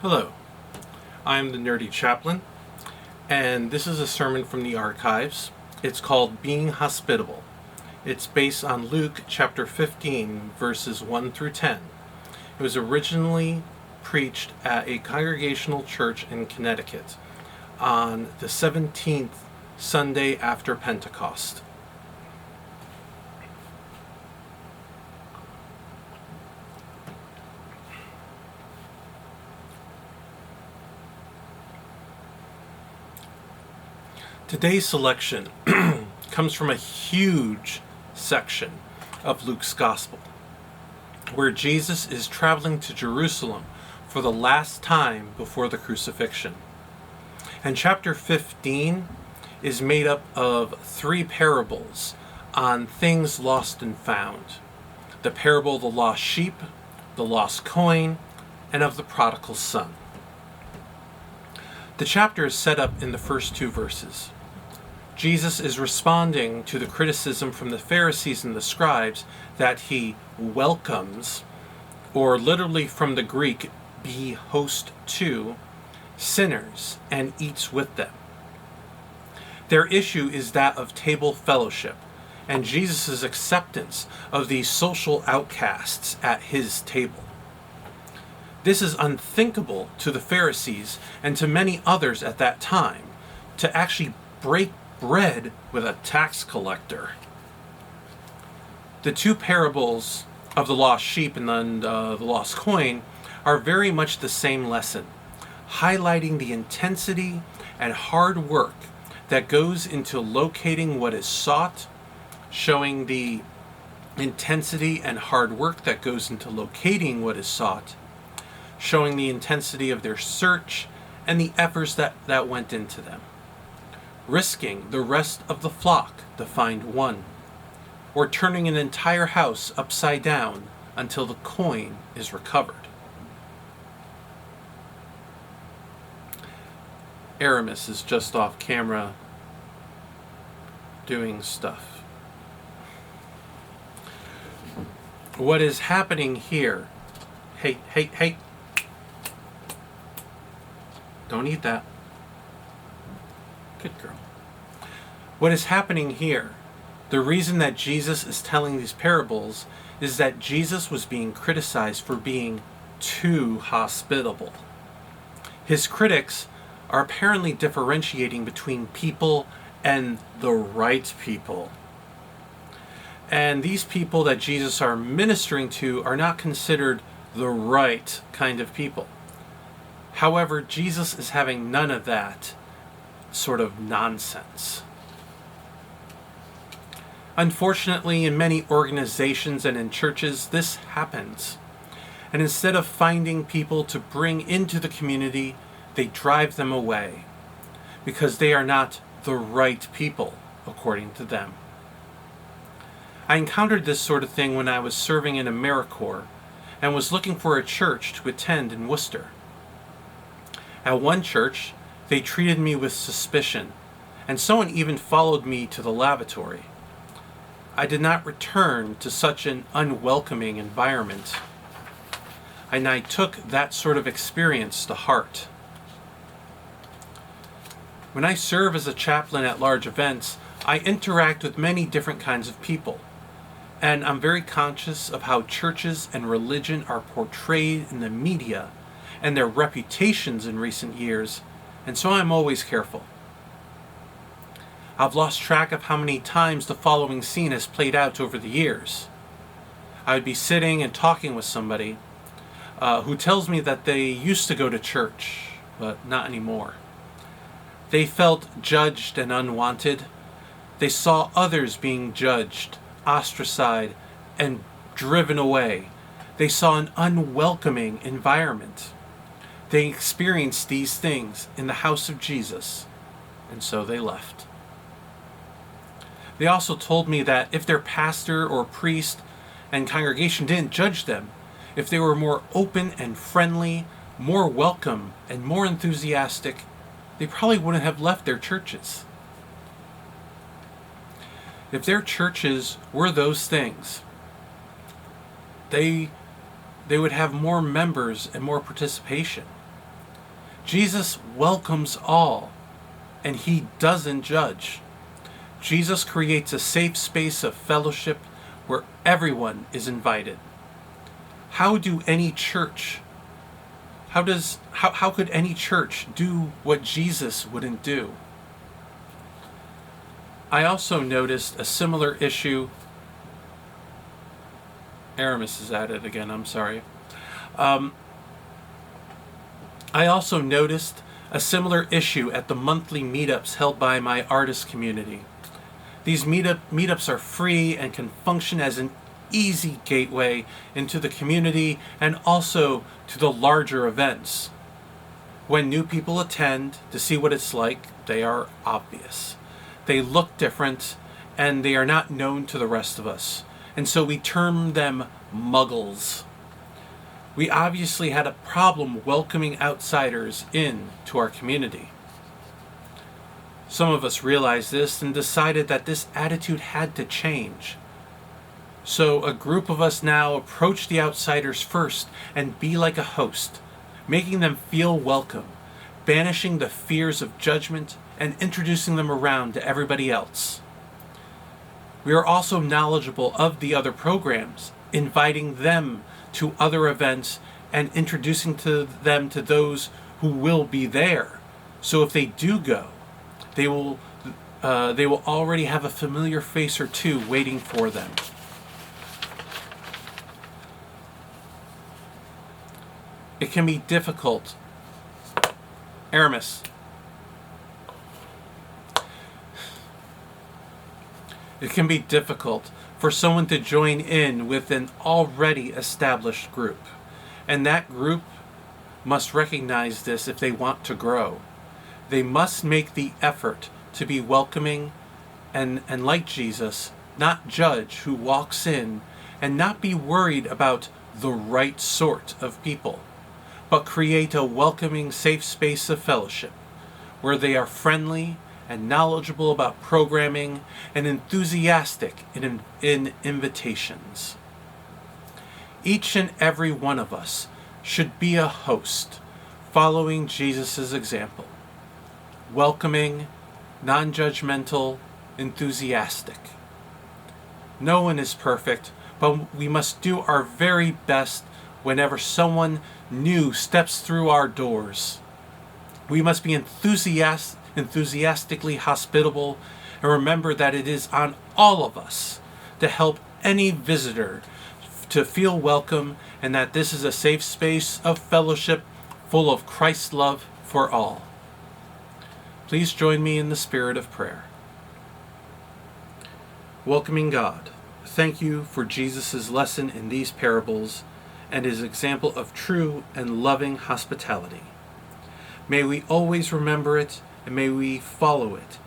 Hello, I'm the nerdy chaplain, and this is a sermon from the archives. It's called Being Hospitable. It's based on Luke chapter 15, verses 1 through 10. It was originally preached at a Congregational Church in Connecticut on the 17th Sunday After Pentecost. Today's selection comes from a huge section of Luke's Gospel, where Jesus is traveling to Jerusalem for the last time before the crucifixion. And chapter 15 is made up of three parables on things lost and found. The parable of the lost sheep, the lost coin, and of the prodigal son. The chapter is set up in the first two verses. Jesus is responding to the criticism from the Pharisees and the scribes that he welcomes, or literally from the Greek, be host to, sinners and eats with them. Their issue is that of table fellowship and Jesus' acceptance of these social outcasts at his table. This is unthinkable to the Pharisees and to many others at that time, to actually break bread with a tax collector. The two parables of the lost sheep and then the lost coin are very much the same lesson, highlighting the intensity and hard work that goes into locating what is sought, showing the intensity and hard work that goes into locating what is sought, showing the intensity of their search and the efforts that went into them, risking the rest of the flock to find one, or turning an entire house upside down until the coin is recovered. Aramis is just off camera doing stuff. What is happening here? Hey. Don't eat that. Good girl. What is happening here, the reason that Jesus is telling these parables, is that Jesus was being criticized for being too hospitable. His critics are apparently differentiating between people and the right people. And these people that Jesus are ministering to are not considered the right kind of people. However, Jesus is having none of that sort of nonsense. Unfortunately, in many organizations and in churches, this happens. And instead of finding people to bring into the community, they drive them away because they are not the right people, according to them. I encountered this sort of thing when I was serving in AmeriCorps and was looking for a church to attend in Worcester. At one church, they treated me with suspicion, and someone even followed me to the lavatory. I did not return to such an unwelcoming environment, and I took that sort of experience to heart. When I serve as a chaplain at large events, I interact with many different kinds of people, and I'm very conscious of how churches and religion are portrayed in the media and their reputations in recent years, and so I'm always careful. I've lost track of how many times the following scene has played out over the years. I would be sitting and talking with somebody who tells me that they used to go to church, but not anymore. They felt judged and unwanted. They saw others being judged, ostracized, and driven away. They saw an unwelcoming environment. They experienced these things in the house of Jesus, and so they left. They also told me that if their pastor or priest and congregation didn't judge them, if they were more open and friendly, more welcome and more enthusiastic, they probably wouldn't have left their churches. If their churches were those things, they would have more members and more participation. Jesus welcomes all, and he doesn't judge. Jesus creates a safe space of fellowship where everyone is invited. How could any church do what Jesus wouldn't do? I also noticed a similar issue. Aramis is at it again, I'm sorry. I also noticed a similar issue at the monthly meetups held by my artist community. These meetups are free and can function as an easy gateway into the community and also to the larger events. When new people attend to see what it's like, they are obvious. They look different and they are not known to the rest of us. And so we term them muggles. We obviously had a problem welcoming outsiders in to our community. Some of us realized this and decided that this attitude had to change. So a group of us now approach the outsiders first and be like a host, making them feel welcome, banishing the fears of judgment, and introducing them around to everybody else. We are also knowledgeable of the other programs, inviting them to other events and introducing them to those who will be there. So if they do go, they will already have a familiar face or two waiting for them. It can be difficult. Aramis. It can be difficult for someone to join in with an already established group. And that group must recognize this if they want to grow. They must make the effort to be welcoming and like Jesus, not judge who walks in and not be worried about the right sort of people, but create a welcoming, safe space of fellowship where they are friendly and knowledgeable about programming and enthusiastic in invitations. Each and every one of us should be a host, following Jesus' example. Welcoming, non-judgmental, enthusiastic. No one is perfect, but we must do our very best whenever someone new steps through our doors. We must be enthusiastically hospitable and remember that it is on all of us to help any visitor to feel welcome and that this is a safe space of fellowship full of Christ's love for all. Please join me in the spirit of prayer. Welcoming God, thank you for Jesus' lesson in these parables and his example of true and loving hospitality. May we always remember it and may we follow it,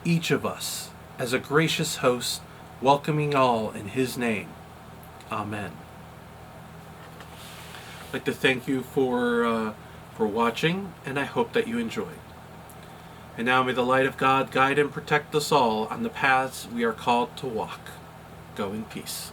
each of us, as a gracious host, welcoming all in his name. Amen. I'd like to thank you for watching, and I hope that you enjoyed. And now may the light of God guide and protect us all on the paths we are called to walk. Go in peace.